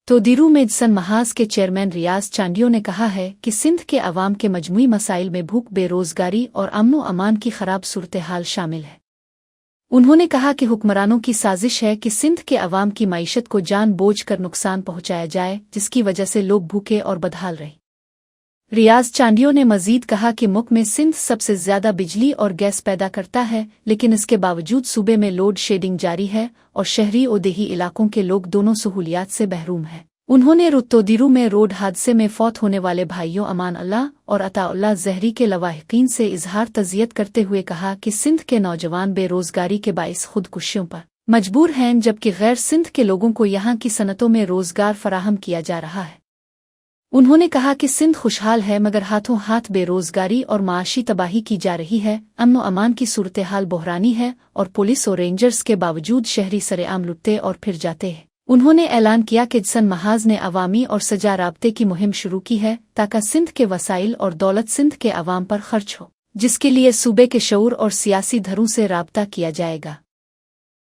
تو دیرو میں جسن محاذ کے چیئرمین ریاض چانڈیو نے کہا ہے کہ سندھ کے عوام کے مجموعی مسائل میں بھوک، بے روزگاری اور امن و امان کی خراب صورتحال شامل ہے۔ انہوں نے کہا کہ حکمرانوں کی سازش ہے کہ سندھ کے عوام کی معیشت کو جان بوجھ کر نقصان پہنچایا جائے، جس کی وجہ سے لوگ بھوکے اور بدحال رہے۔ ریاض چانڈیو نے مزید کہا کہ ملک میں سندھ سب سے زیادہ بجلی اور گیس پیدا کرتا ہے، لیکن اس کے باوجود صوبے میں لوڈ شیڈنگ جاری ہے اور شہری و دیہی علاقوں کے لوگ دونوں سہولیات سے محروم ہیں۔ انہوں نے رتودیرو میں روڈ حادثے میں فوت ہونے والے بھائیوں امان اللہ اور عطا اللہ زہری کے لواحقین سے اظہار تعزیت کرتے ہوئے کہا کہ سندھ کے نوجوان بے روزگاری کے باعث خودکشیوں پر مجبور ہیں، جبکہ غیر سندھ کے لوگوں کو یہاں کی صنعتوں میں روزگار فراہم کیا جا رہا ہے۔ انہوں نے کہا کہ سندھ خوشحال ہے مگر ہاتھوں ہاتھ بے روزگاری اور معاشی تباہی کی جا رہی ہے، امن و امان کی صورتحال بحرانی ہے اور پولیس اور رینجرز کے باوجود شہری سرعام لٹتے اور پھر جاتے ہیں۔ انہوں نے اعلان کیا کہ جسن محاذ نے عوامی اور سجا رابطے کی مہم شروع کی ہے تاکہ سندھ کے وسائل اور دولت سندھ کے عوام پر خرچ ہو، جس کے لیے صوبے کے شعور اور سیاسی دھروں سے رابطہ کیا جائے گا۔